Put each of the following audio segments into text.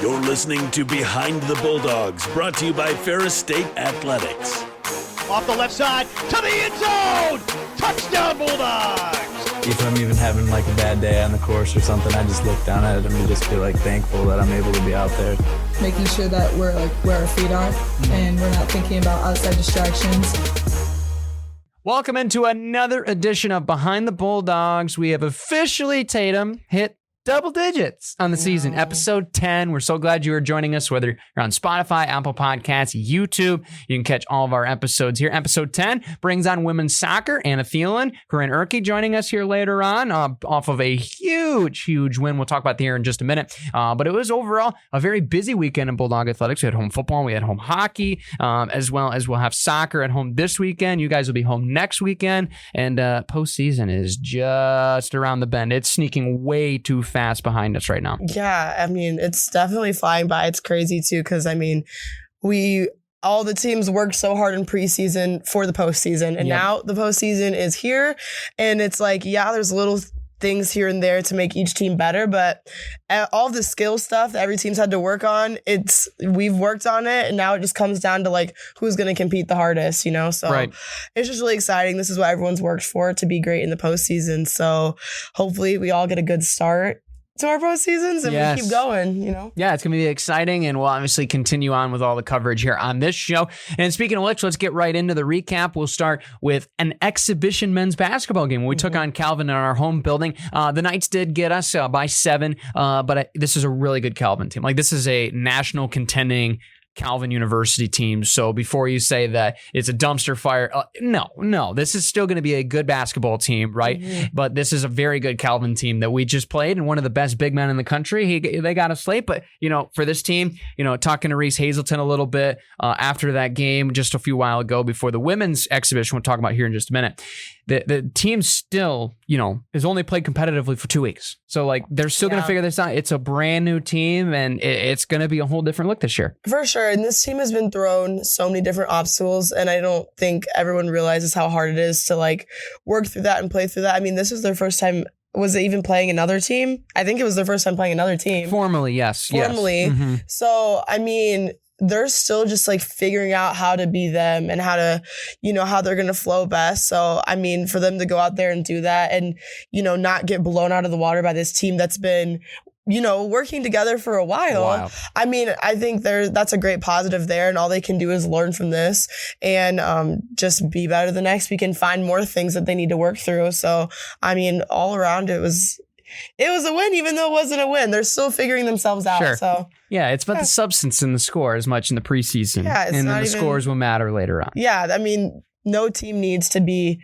You're listening to Behind the Bulldogs, brought to you by Ferris State Athletics. Off the left side, to the end zone! Touchdown, Bulldogs! If I'm even having like a bad day on the course or something, I just look down at it and just feel like thankful that I'm able to be out there. Making sure that we're like where our feet are and we're not thinking about outside distractions. Welcome into another edition of Behind the Bulldogs. We have officially, Tatum, hit double digits on the season. Episode 10. We're so glad you are joining us, whether you're on Spotify, Apple Podcasts, YouTube. You can catch all of our episodes here. Episode 10 brings on women's soccer. Anna Thelen, Korinne Ihrke joining us here later on off of a huge win. We'll talk about that here in just a minute. But it was overall a very busy weekend in Bulldog Athletics. We had home football. We had home hockey, as well as we'll have soccer at home this weekend. You guys will be home next weekend. And postseason is just around the bend. It's sneaking way too fast behind us right now. Yeah, I mean, it's definitely flying by. It's crazy too, because I mean, all the teams worked so hard in preseason for the postseason, and now the postseason is here, and it's like, yeah, there's little things here and there to make each team better, but all the skill stuff that every team's had to work on, we've worked on it, and now it just comes down to like who's going to compete the hardest, you know? So It's just really exciting. This is what everyone's worked for, to be great in the postseason. So hopefully we all get a good start to our postseasons and we keep going, you know? Yeah, it's going to be exciting, and we'll obviously continue on with all the coverage here on this show. And speaking of which, let's get right into the recap. We'll start with an exhibition men's basketball game. We took on Calvin in our home building. The Knights did get us by 7, but this is a really good Calvin team. Like, this is a national contending Calvin University team. So before you say that it's a dumpster fire, no, this is still going to be a good basketball team, right? But this is a very good Calvin team that we just played, and one of the best big men in the country. They got a Slate, but for this team, talking to Reese Hazelton a little bit after that game just a few while ago before the women's exhibition we'll talk about here in just a minute. The team still, has only played competitively for 2 weeks. So, like, they're still going to figure this out. It's a brand new team, and it's going to be a whole different look this year. For sure. And this team has been thrown so many different obstacles, and I don't think everyone realizes how hard it is to, like, work through that and play through that. I mean, this was their first time. Was it even playing another team? I think it was their first time playing another team. Formally, yes. Formally. Yes. So, I mean, they're still just like figuring out how to be them and how to, how they're going to flow best. So, I mean, for them to go out there and do that and, not get blown out of the water by this team that's been, working together for a while. I mean, I think that's a great positive there, and all they can do is learn from this and just be better the next week and find more things that they need to work through. So, I mean, all around it was a win, even though it wasn't a win. They're still figuring themselves out. Sure. So yeah, it's about the substance in the score as much in the preseason. Yeah, and then the scores will matter later on. Yeah, I mean, no team needs to be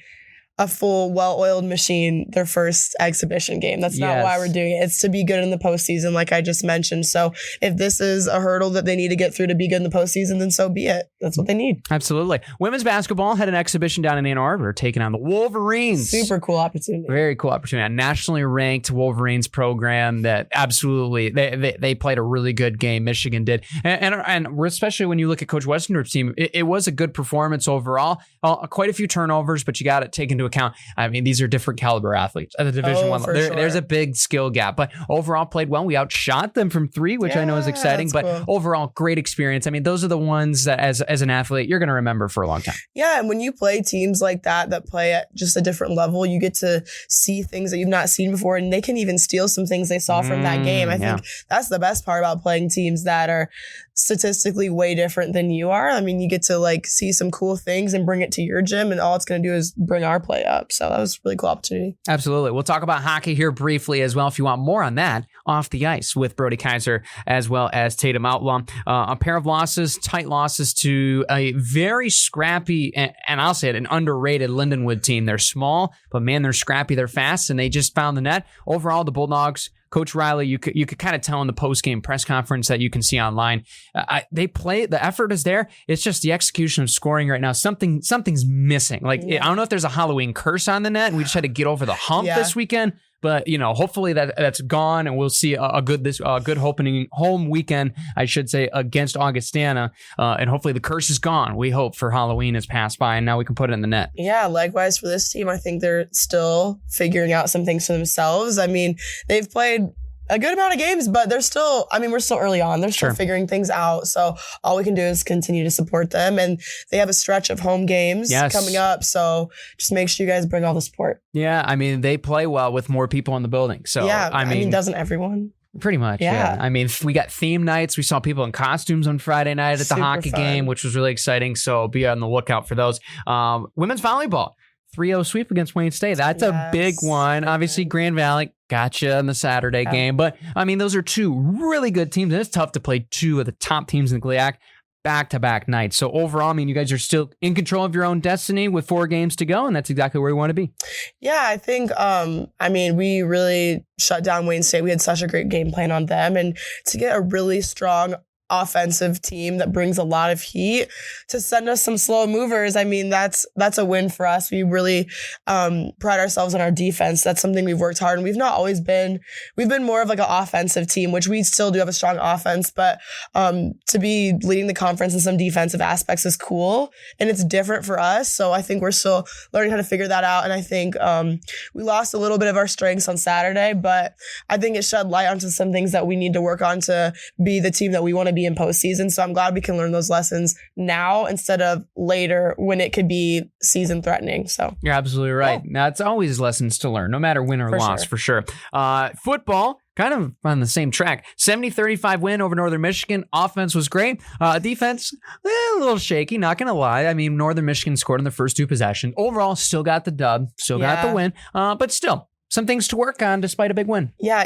a full, well-oiled machine their first exhibition game. That's not why we're doing it. It's to be good in the postseason, like I just mentioned. So if this is a hurdle that they need to get through to be good in the postseason, then so be it. That's what they need. Absolutely. Women's basketball had an exhibition down in Ann Arbor, taking on the Wolverines. Super cool opportunity. Very cool opportunity. A nationally ranked Wolverines program that absolutely, they played a really good game. Michigan did. And especially when you look at Coach Westendorf's team, it was a good performance overall. Quite a few turnovers, but you got to take into account, I mean, these are different caliber athletes at the Division I level. There's a big skill gap, but overall played well. We outshot them from 3, which I know is exciting, but cool. Overall great experience. I mean, those are the ones that as an athlete, you're going to remember for a long time. Yeah. And when you play teams like that play at just a different level, you get to see things that you've not seen before, and they can even steal some things they saw from that game. I think that's the best part about playing teams that are statistically way different than you are. I mean, you get to like see some cool things and bring it to your gym, and all it's going to do is bring our play up. So that was a really cool opportunity. Absolutely. We'll talk about hockey here briefly as well if you want more on that off the ice with Brody Kaiser as well as Tatum Outlaw. A pair of losses, tight losses to a very scrappy, and I'll say it, an underrated Lindenwood team. They're small, but man, they're scrappy, they're fast, and they just found the net. Overall, the Bulldogs, Coach Riley, you could kind of tell in the post-game press conference that you can see online. They play, the effort is there. It's just the execution of scoring right now. Something's missing. Like, I don't know if there's a Halloween curse on the net, and we just had to get over the hump this weekend. But, hopefully that's gone, and we'll see a good opening home weekend, I should say, against Augustana. And hopefully the curse is gone. We hope for Halloween has passed by, and now we can put it in the net. Yeah, likewise for this team. I think they're still figuring out some things for themselves. I mean, they've played a good amount of games, but we're still early on. They're still figuring things out. So all we can do is continue to support them. And they have a stretch of home games coming up. So just make sure you guys bring all the support. Yeah, I mean, they play well with more people in the building. So, I mean, doesn't everyone? Pretty much, yeah. I mean, we got theme nights. We saw people in costumes on Friday night at the hockey game, which was really exciting. So be on the lookout for those. Women's volleyball. 3-0 sweep against Wayne State. That's a big one. Obviously, Grand Valley gotcha in the Saturday game. But, I mean, those are two really good teams. And it's tough to play two of the top teams in the GLIAC back-to-back nights. So, overall, I mean, you guys are still in control of your own destiny with 4 games to go. And that's exactly where you want to be. Yeah, I think, we really shut down Wayne State. We had such a great game plan on them. And to get a really strong offensive team that brings a lot of heat to send us some slow movers. I mean, that's a win for us. We really pride ourselves on our defense. That's something we've worked hard, and we've been more of like an offensive team, which we still do have a strong offense, but to be leading the conference in some defensive aspects is cool, and it's different for us. So I think we're still learning how to figure that out. And I think we lost a little bit of our strengths on Saturday, but I think it shed light onto some things that we need to work on to be the team that we want to be in postseason. So I'm glad we can learn those lessons now instead of later when it could be season threatening. So you're absolutely right. Now, it's always lessons to learn, no matter win or loss, for sure. Football, kind of on the same track. 70-35 win over Northern Michigan. Offense was great. Defense, a little shaky, not going to lie. I mean, Northern Michigan scored in the first 2 possessions. Overall, still got the dub, still got the win, but still some things to work on despite a big win. Yeah,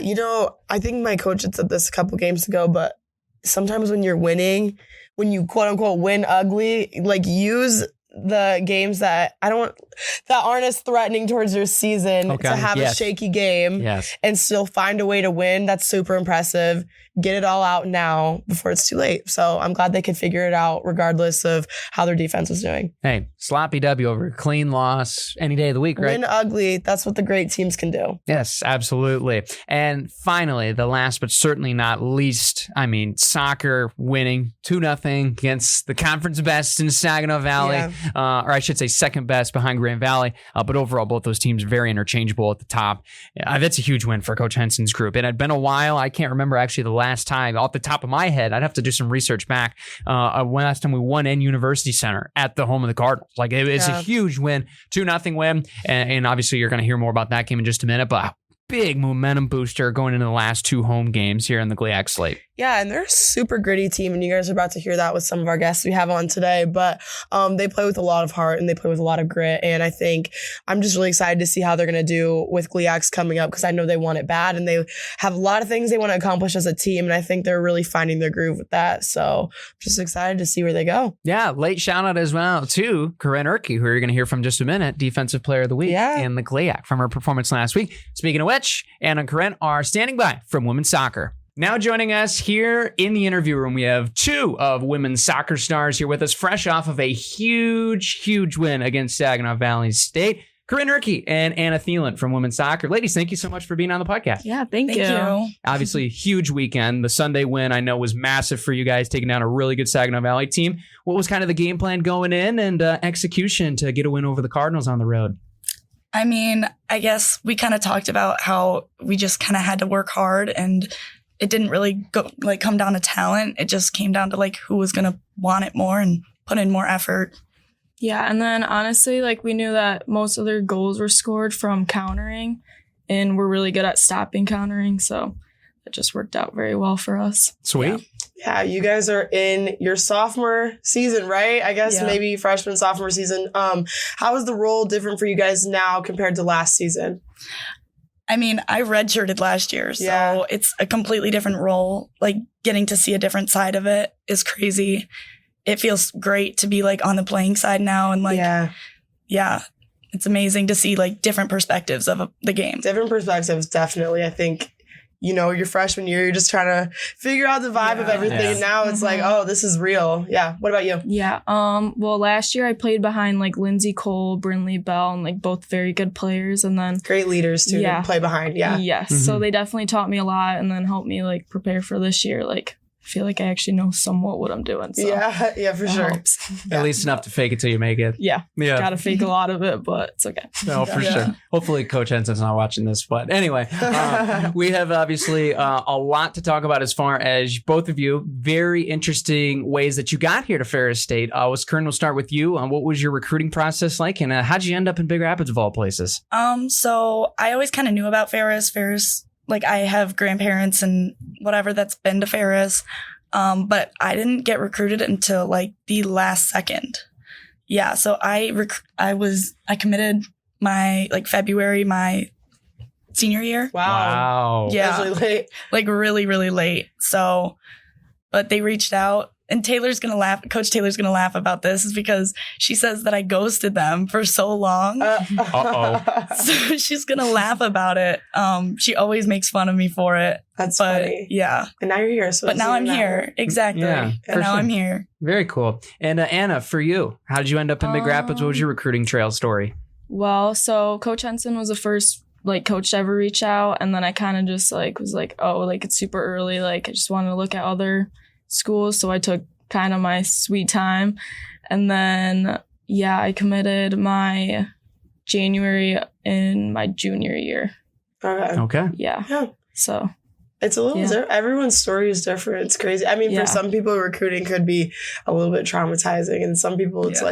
I think my coach had said this a couple games ago, but sometimes when you're winning, when you quote unquote win ugly, like use the games that aren't as threatening towards your season to have a shaky game and still find a way to win. That's super impressive. Get it all out now before it's too late. So I'm glad they could figure it out regardless of how their defense was doing. Hey, sloppy W over clean loss any day of the week, right? Win ugly. That's what the great teams can do. Yes, absolutely. And finally, the last but certainly not least, I mean, soccer winning 2-0 against the conference best in Saginaw Valley, or I should say second best behind Grand Valley. But overall, both those teams very interchangeable at the top. That's a huge win for Coach Henson's group. It had been a while. I can't remember actually the last time off the top of my head. I'd have to do some research back. Last time we won in University Center at the home of the Cardinals. Like it's a huge win, 2-0 win. And obviously you're going to hear more about that game in just a minute, but big momentum booster going into the last 2 home games here in the GLIAC slate. Yeah, and they're a super gritty team, and you guys are about to hear that with some of our guests we have on today. But they play with a lot of heart, and they play with a lot of grit. And I think I'm just really excited to see how they're going to do with GLIACs coming up, because I know they want it bad, and they have a lot of things they want to accomplish as a team, and I think they're really finding their groove with that. So I'm just excited to see where they go. Yeah, late shout out as well to Korinne Ihrke, who you're going to hear from just a minute, Defensive Player of the Week in the GLIAC from her performance last week. Speaking of which, Anna and Korinne are standing by from women's soccer. Now joining us here in the interview room, we have 2 of women's soccer stars here with us, fresh off of a huge win against Saginaw Valley State. Korinne Ihrke and Anna Thelen from women's soccer. Ladies, thank you so much for being on the podcast. Yeah, thank you. Obviously, huge weekend. The Sunday win, I know, was massive for you guys, taking down a really good Saginaw Valley team. What was kind of the game plan going in and execution to get a win over the Cardinals on the road? I mean, I guess we kind of talked about how we just kind of had to work hard, and it didn't really come down to talent. It just came down to who was going to want it more and put in more effort. Yeah, and then honestly, we knew that most of their goals were scored from countering, and we're really good at stopping countering, so it just worked out very well for us. Sweet. Yeah, you guys are in your sophomore season, right? I guess maybe freshman, sophomore season. How is the role different for you guys now compared to last season? I mean, I redshirted last year, so it's a completely different role. Getting to see a different side of it is crazy. It feels great to be on the playing side now, and it's amazing to see different perspectives of the game. Different perspectives, definitely. I think your freshman year, you're just trying to figure out the vibe of everything. And now it's oh, this is real. Yeah. What about you? Yeah. Well, last year I played behind Lindsay Cole, Brinley Bell, and both very good players. And then great leaders too to play behind. Yeah. Yes. So they definitely taught me a lot and then helped me prepare for this year, feel like I actually know somewhat what I'm doing. So Yeah, for that sure. helps. At least enough to fake it till you make it. Yeah. Yeah. Gotta fake a lot of it, but it's okay. No, for sure. Hopefully Coach Henson's not watching this. But anyway, we have obviously a lot to talk about as far as both of you. Very interesting ways that you got here to Ferris State. Korinne, we'll start with you. What was your recruiting process like? And how'd you end up in Big Rapids of all places? So I always kind of knew about Ferris. Like I have grandparents and whatever that's been to Ferris. But I didn't get recruited until like the last second. Yeah. So I committed my February, my senior year. Wow. Yeah. That's really late. Like really, really late. So, but they reached out. And Taylor's going to laugh. Coach Taylor's going to laugh about this is because she says that I ghosted them for so long. So she's going to laugh about it. She always makes fun of me for it. That's but, funny. Yeah. And now you're here. So but now I'm here. Exactly. Yeah, and now sure. I'm here. Very cool. And Anna, for you, how did you end up in Big Rapids? What was your recruiting trail story? Well, so Coach Henson was the first coach to ever reach out. And then I kind of just was like, oh, it's super early. I just wanted to look at other schools. So I took kind of my sweet time. And then, I committed my January in my junior year. Okay. Yeah. So it's a little everyone's story is different. It's crazy. I mean, for some people, recruiting could be a little bit traumatizing, and some people it's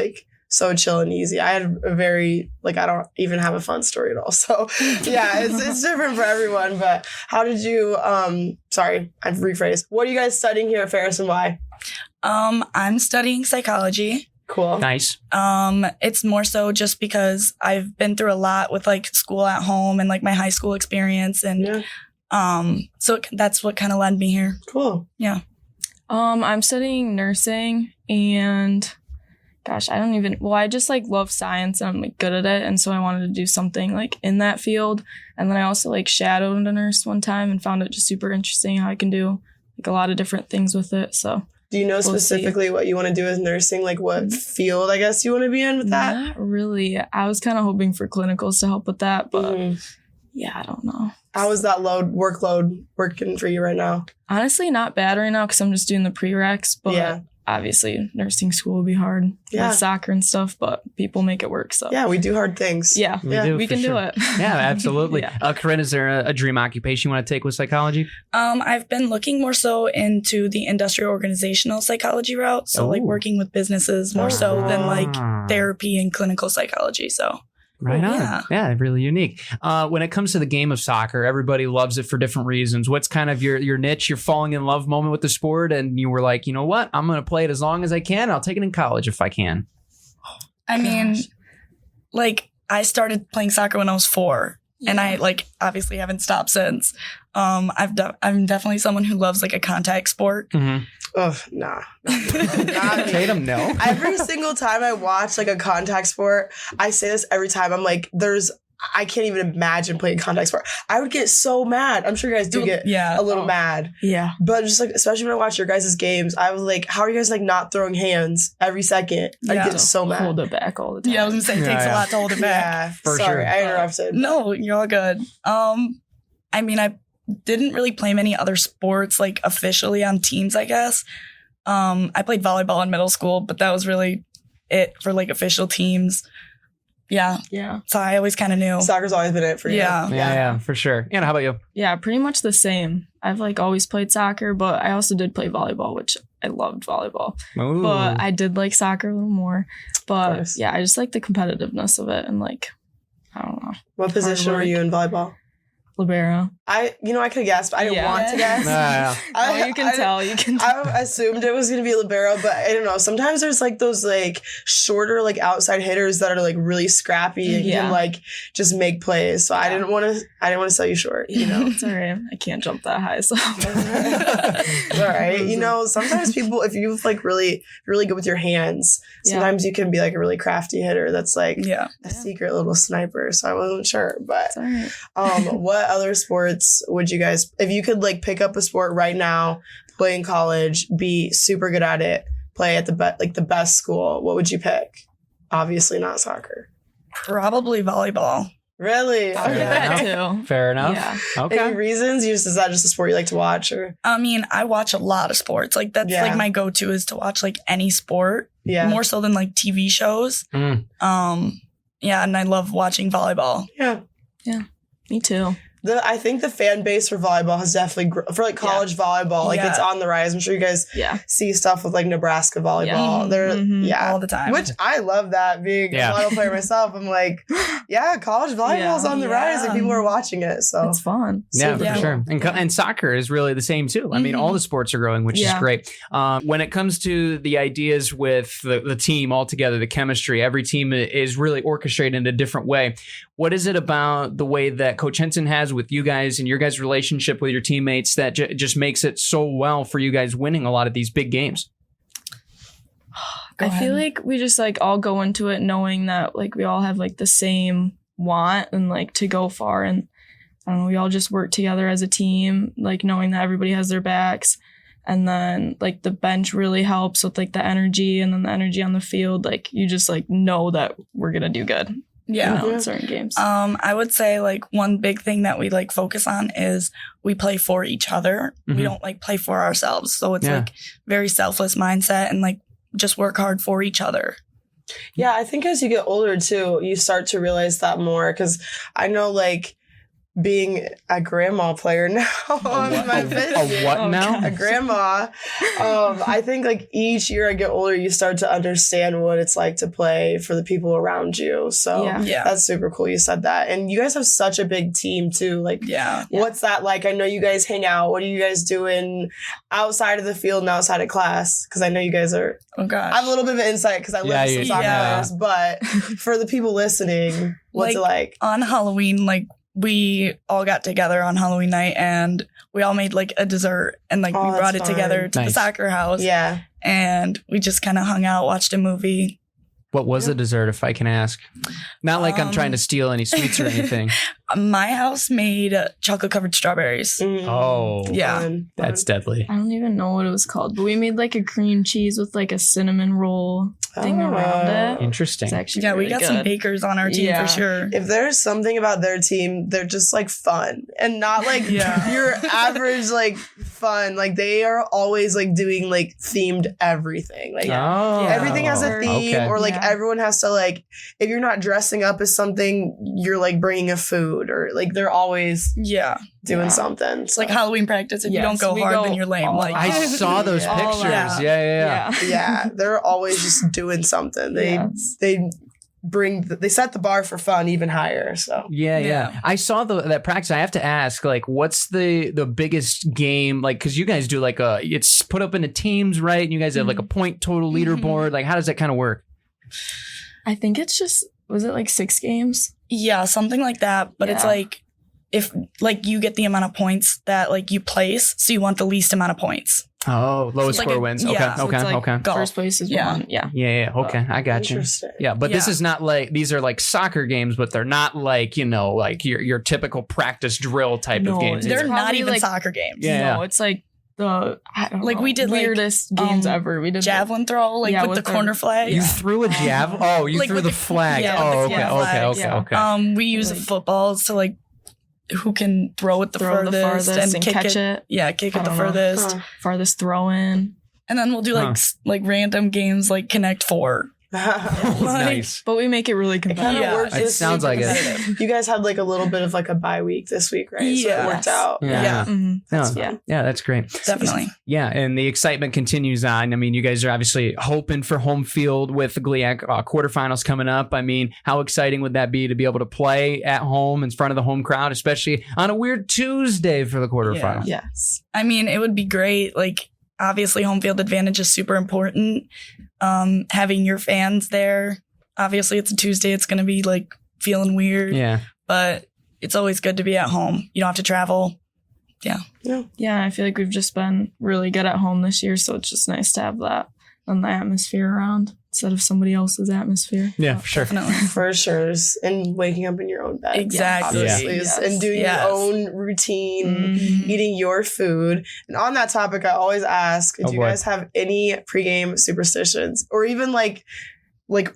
so chill and easy. I had a very I don't even have a fun story at all. So it's different for everyone. But how did you sorry, I've rephrased. What are you guys studying here at Ferris and why? I'm studying psychology. Cool. Nice. It's more so just because I've been through a lot with school at home and my high school experience, and so that's what kind of led me here. Cool. Yeah. I'm studying nursing, and gosh, I just love science, and I'm good at it, and so I wanted to do something in that field. And then I also shadowed a nurse one time and found it just super interesting how I can do a lot of different things with it. So do you know specifically what you want to do with nursing? What field, I guess, you want to be in with that? Not really. I was kind of hoping for clinicals to help with that, but I don't know. How is that workload working for you right now? Honestly, not bad right now because I'm just doing the prereqs, but obviously nursing school will be hard with soccer and stuff, but people make it work. So we do hard things. Yeah, we can do it. Yeah, absolutely. Corinne, is there a dream occupation you want to take with psychology? I've been looking more so into the industrial organizational psychology route. So working with businesses more so than therapy and clinical psychology. So right on. Yeah, really unique. When it comes to the game of soccer, everybody loves it for different reasons. What's kind of your niche, your falling in love moment with the sport? And you were like, you know what? I'm going to play it as long as I can. I'll take it in college if I can. I mean, I started playing soccer when I was 4. And I obviously haven't stopped since. I'm definitely someone who loves a contact sport. Mm-hmm. Oh, nah. Tatum, no. Every single time I watch a contact sport, I say this every time. I'm like, I can't even imagine playing contact sport. I would get so mad. I'm sure you guys do get a little mad. Yeah. But just especially when I watch your guys' games, I was like, how are you guys not throwing hands every second? I get so mad. Hold it back all the time. Yeah, I was going to say it takes a lot to hold it back. Yeah, for sorry, sure. I interrupted. No, you're all good. I mean, I didn't really play many other sports officially on teams, I guess. I played volleyball in middle school, but that was really it for official teams. Yeah. So I always kind of knew. Soccer's always been it for you. Yeah, for sure. Anna, how about you? Yeah, pretty much the same. I've always played soccer, but I also did play volleyball, which I loved volleyball. Ooh. But I did like soccer a little more. But I just like the competitiveness of it, and I don't know. What position were you in volleyball? Libero. I could have guessed, but I didn't want to guess. You can tell. You can tell. I assumed it was going to be libero, but I don't know. Sometimes there's those shorter outside hitters that are really scrappy and can just make plays. So I didn't want to sell you short. It's all right. I can't jump that high. So all right. Sometimes people, if you really good with your hands, sometimes you can be a really crafty hitter. That's a secret little sniper. So I wasn't sure, but what other sports would you guys, if you could pick up a sport right now, play in college, be super good at it, play at the best school, what would you pick? Obviously not soccer. Probably volleyball. Really? I'll do Okay. that too. Fair enough. Yeah. Okay. Any reasons? Is that just a sport you like to watch, or? I mean, I watch a lot of sports. Like that's Yeah. like my go-to is to watch like any sport. Yeah. More so than like TV shows. Mm. Yeah, and I love watching volleyball. Yeah. Me too. I think the fan base for volleyball has definitely for like college volleyball, like Yeah. it's on the rise. I'm sure you guys Yeah. see stuff with like Nebraska volleyball. Yeah. They're Mhm. yeah, All the time. which I love that being Yeah. a volleyball player myself. I'm like, yeah, college volleyball's Yeah. on the rise, and Yeah. people are watching it. So It's fun. Yeah, super for cool. sure. And soccer is really the same too. I mean, all the sports are growing, which is Yeah. great. When it comes to the ideas with the team altogether, the chemistry, every team is really orchestrated in a different way. What is it about the way that Coach Henson has with you guys and your guys' relationship with your teammates that just makes it so well for you guys winning a lot of these big games? Go I feel ahead. like we just like all go into it knowing that like we all have like the same want and like to go far, and I don't know, we all just work together as a team, like knowing that everybody has their backs. And then like the bench really helps with like the energy, and then the energy on the field, like you just like know that we're gonna do good. Yeah. In certain games. I would say like one big thing that we like focus on is we play for each other. Mhm. We don't like play for ourselves. So it's Yeah. like very selfless mindset and like just work hard for each other. yeah, I think as you get older too, you start to realize that more. Because I know, like, being a grandma player now on my fifth A year. what now? A grandma. I think like each year I get older, you start to understand what it's like to play for the people around you. So Yeah. Yeah. that's super cool you said that. And you guys have such a big team too. Like, Yeah. what's that like? I know you guys hang out. What are you guys doing outside of the field and outside of class? Because I know you guys are. Oh gosh. I have a little bit of insight because I live with some soccer Yeah. players. But for the people listening, what's it like? On Halloween, like we all got together on Halloween night and we all made like a dessert and like Oh, we brought it that's together fun. to the Nice. soccer house. Yeah. And we just kind of hung out, watched a movie. What was the dessert, if I can ask? Not like I'm trying to steal any sweets or anything. My house made chocolate covered strawberries. Mm. Oh, Yeah. Fun. that's deadly. I don't even know what it was called, but we made like a cream cheese with like a cinnamon roll thing around it. Interesting. It's actually Yeah, we really got good. some bakers on our team Yeah. for sure. If there's something about their team, they're just like fun and not like Yeah. your average like fun. Like they are always like doing like themed everything. Like Oh, everything has a theme, okay. or like Yeah. everyone has to like, if you're not dressing up as something, you're like bringing a food, or like they're always Yeah. doing Yeah. something. It's like Halloween practice. If you don't Yes, go we hard, go then you're lame. all Like I saw those Yeah. pictures. Yeah. Yeah. yeah, they're always just doing something. Yes. They they set the bar for fun even higher. So Yeah. Yeah. I saw that practice. I have to ask, like, what's the biggest game? Like, because you guys do like it's put up into teams, right? And you guys have like a point total leaderboard. Like, how does that kind of work? I think it's just, was it like 6 games? yeah, something like that. But it's Yeah. like if like you get the amount of points that like you place, so you want the least amount of points. Oh, lowest like score a- wins. yeah, Okay. so Okay. It's like Okay. Golf. First place is Yeah. one. Yeah. Yeah. Okay. I got you. interesting. Yeah, but this Yeah. is not like, these are like soccer games, but they're not like, like your typical practice drill type of No, games. They're It's not probably, even like- soccer games. Yeah. No, it's like the, I don't Like, know, we did, like, weirdest games um, ever. We did Javelin throw, like Yeah, with the with the- corner flag. You threw a javelin. Oh, you Like threw with the the- flag. yeah, Oh, with okay. the Okay. flag, Okay. yeah. Okay. We use Like- footballs to like who can throw it the throw furthest, the farthest and kick catch it. Yeah, kick I it the don't know. furthest. Farthest throw in. And then we'll do like like random games like Connect Four. Oh, nice. But we make it really It kind competitive. of Yeah. works. It this sounds week like it. because you guys had like a little bit of like a bye week this week, right? So it Yeah. worked out. Yeah. Mhm. Yeah. Yeah, that's great. Definitely. Yeah, and the excitement continues on. I mean, you guys are obviously hoping for home field with the GLIAC quarterfinals coming up. I mean, how exciting would that be to be able to play at home in front of the home crowd, especially on a weird Tuesday for the quarterfinals? Yes. I mean, it would be great. Like, obviously, home field advantage is super important. Having your fans there. Obviously, it's a Tuesday. It's going to be like feeling weird, Yeah. but it's always good to be at home. You don't have to travel. Yeah, I feel like we've just been really good at home this year, so it's just nice to have that and the atmosphere around instead of somebody else's atmosphere. Yeah, for sure. Definitely. For sure. And waking up in your own bed. Exactly. Obviously. Yes. And doing Yes. your own routine, Mhm. eating your food. And on that topic, I always ask, Oh, do you boy. guys have any pregame superstitions? Or even like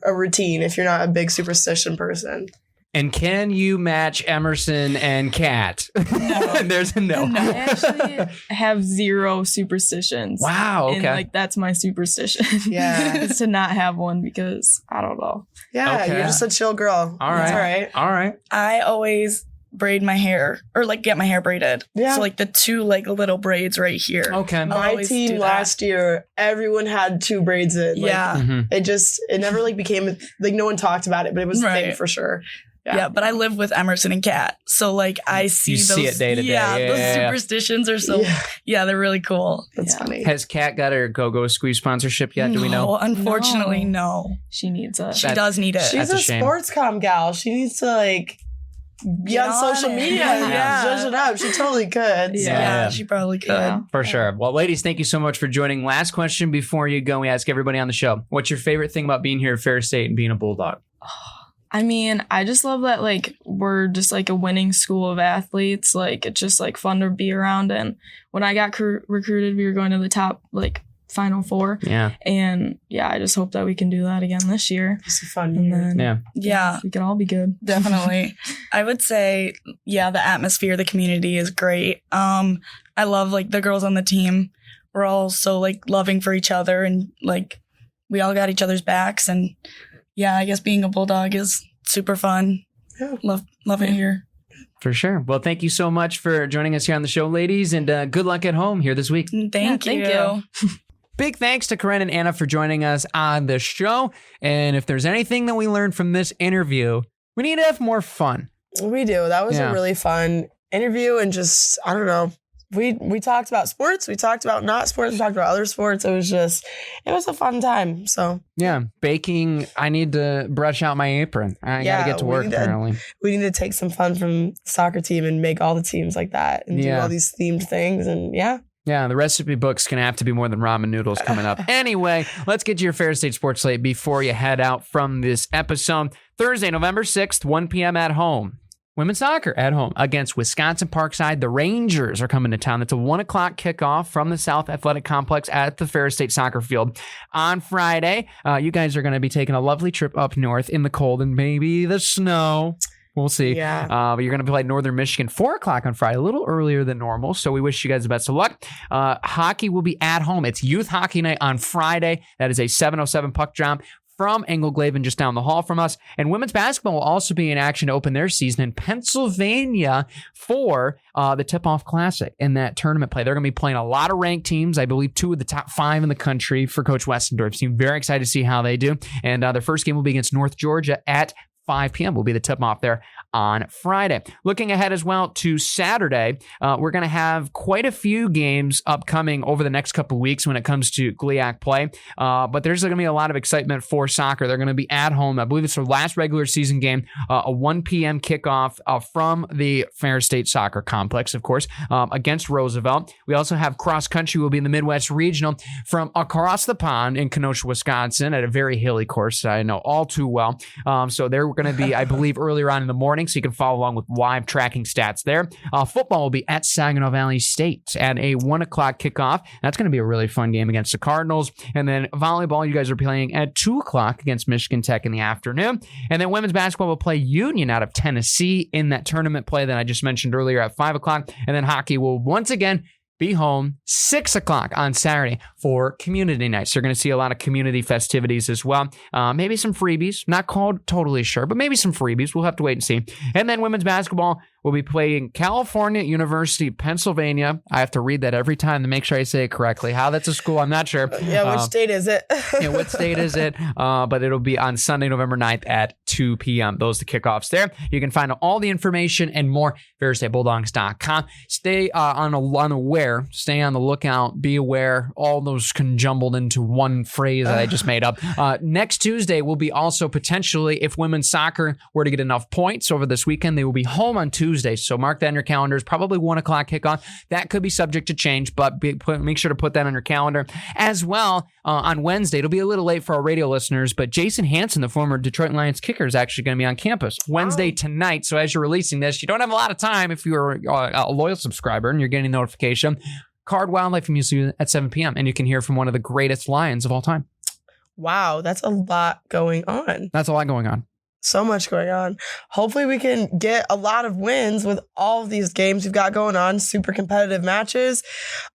a routine if you're not a big superstition person? And can you match Emerson and Kat? No. There's a no. I actually have zero superstitions. Wow. Okay. And like that's my superstition. Yeah. is to not have one because I don't know. Yeah, Okay. you're just a chill girl. All right. That's all right. All right. I always braid my hair or like get my hair braided. Yeah. So like the two like little braids right here. Okay. My always team do that. last year, everyone had 2 braids in. Like, Yeah. Mhm. it never like became like no one talked about it, but it was a thing Right. for sure. Yeah. But I live with Emerson and Kat. So like I see You those see it day to day. Yeah, Yeah, those yeah, yeah. superstitions are so they're really cool. That's Yeah. funny. Has Kat got her Go-Go Squeeze sponsorship yet? Do we know? No, unfortunately, no. She needs it. She does need it. She's That's a a shame. sports com gal. She needs to like be Get on on social it. media and Yeah. judge it up. She totally could. Yeah. So. Yeah, she probably could. Yeah. For sure. Well, ladies, thank you so much for joining. Last question before you go. We ask everybody on the show, what's your favorite thing about being here at Ferris State and being a Bulldog? I mean, I just love that like we're just like a winning school of athletes. Like it's just like fun to be around. And when I got recruited, we were going to the top like Final 4. Yeah. And yeah, I just hope that we can do that again this year. It's a fun And year. then Yeah. Yeah, we can all be good. definitely. I would say, yeah, the atmosphere, the community is great. I love like the girls on the team. We're all so like loving for each other and like we all got each other's backs. And yeah, I guess being a Bulldog is super fun. Yeah. Love it here. For sure. Well, thank you so much for joining us here on the show, ladies, and good luck at home here this week. Thank thank you. you. Big thanks to Korinne and Anna for joining us on the show. And if there's anything that we learned from this interview, we need to have more fun. We do. That was Yeah. a really fun interview and just, I don't know. We talked about sports. We talked about not sports. We talked about other sports. It was a fun time. So Yeah. Baking, I need to brush out my apron. I got to get to we work, need to- apparently. we need to take some fun from the soccer team and make all the teams like that and do Yeah. all these themed things. And yeah. Yeah, the recipe book's going to have to be more than ramen noodles coming up. Anyway, let's get to your Ferris State Sports Slate before you head out from this episode. Thursday, November 6th, 1 p.m. at home. Women's soccer at home against Wisconsin Parkside. The Rangers are coming to town. That's a 1 o'clock kickoff from the South Athletic Complex at the Ferris State Soccer Field. On Friday, you guys are going to be taking a lovely trip up north in the cold and maybe the snow. We'll see. Yeah. But you're going to play Northern Michigan 4 o'clock on Friday, a little earlier than normal. So we wish you guys the best of luck. Hockey will be at home. It's youth hockey night on Friday. That is a 7:07 puck drop from Engleglaven just down the hall from us. And women's basketball will also be in action to open their season in Pennsylvania for the Tip-Off Classic in that tournament play. They're going to be playing a lot of ranked teams. I believe 2 of the top 5 in the country for Coach Westendorf. So I'm very excited to see how they do. And their first game will be against North Georgia at 5 p.m. will be the tip-off there on Friday. Looking ahead as well to Saturday, we're going to have quite a few games upcoming over the next couple of weeks when it comes to GLIAC play. But there's going to be a lot of excitement for soccer. They're going to be at home. I believe it's their last regular season game, a 1 p.m. kickoff from the Ferris State Soccer Complex, of course, against Roosevelt. We also have cross country will be in the Midwest Regional from across the pond in Kenosha, Wisconsin at a very hilly course that I know all too well. So they're going to be, I believe, earlier on in the morning, so you can follow along with live tracking stats there. Football will be at Saginaw Valley State at a 1 o'clock kickoff. That's going to be a really fun game against the Cardinals. And then volleyball, you guys are playing at 2 o'clock against Michigan Tech in the afternoon. And then women's basketball will play Union out of Tennessee in that tournament play that I just mentioned earlier at 5 o'clock. And then hockey will once again be home 6 o'clock on Saturday for community night. So you're going to see a lot of community festivities as well. Maybe some freebies. Not called totally sure, but maybe some freebies. We'll have to wait and see. And then women's basketball will be playing California University, Pennsylvania. I have to read that every time to make sure I say it correctly. How that's a school, I'm not sure. Yeah, which state is it? Yeah, what state is it? But it'll be on Sunday, November 9th at 2 p.m. Those are the kickoffs there. You can find all the information and more FerrisStateBulldogs.com. Stay unaware. Stay on the lookout. Be aware. All those conjumbled into one phrase that I just made up. Next Tuesday will be also potentially, if women's soccer were to get enough points over this weekend, they will be home on Tuesday. So mark that on your calendars. Probably 1 o'clock kickoff. That could be subject to change, but make sure to put that on your calendar. As well, on Wednesday, it'll be a little late for our radio listeners, but Jason Hansen, the former Detroit Lions kicker, is actually going to be on campus Wednesday tonight. So as you're releasing this, you don't have a lot of time if you're a loyal subscriber and you're getting a notification. Card Wildlife Museum at 7 p.m. And you can hear from one of the greatest lions of all time. Wow, that's a lot going on. That's a lot going on. So much going on. Hopefully we can get a lot of wins with all of these games we've got going on, super competitive matches,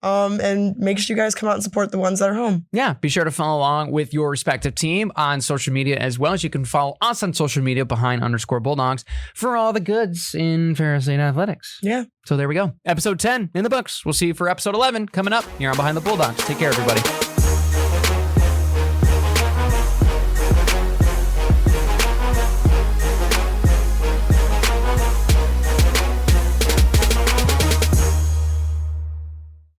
and make sure you guys come out and support the ones that are home. Yeah, be sure to follow along with your respective team on social media as well as you can follow us on social media _Bulldogs for all the goods in Ferris State athletics. Yeah. So there we go. Episode 10 in the books. We'll see you for episode 11 coming up here on Behind the Bulldogs. Take care, everybody.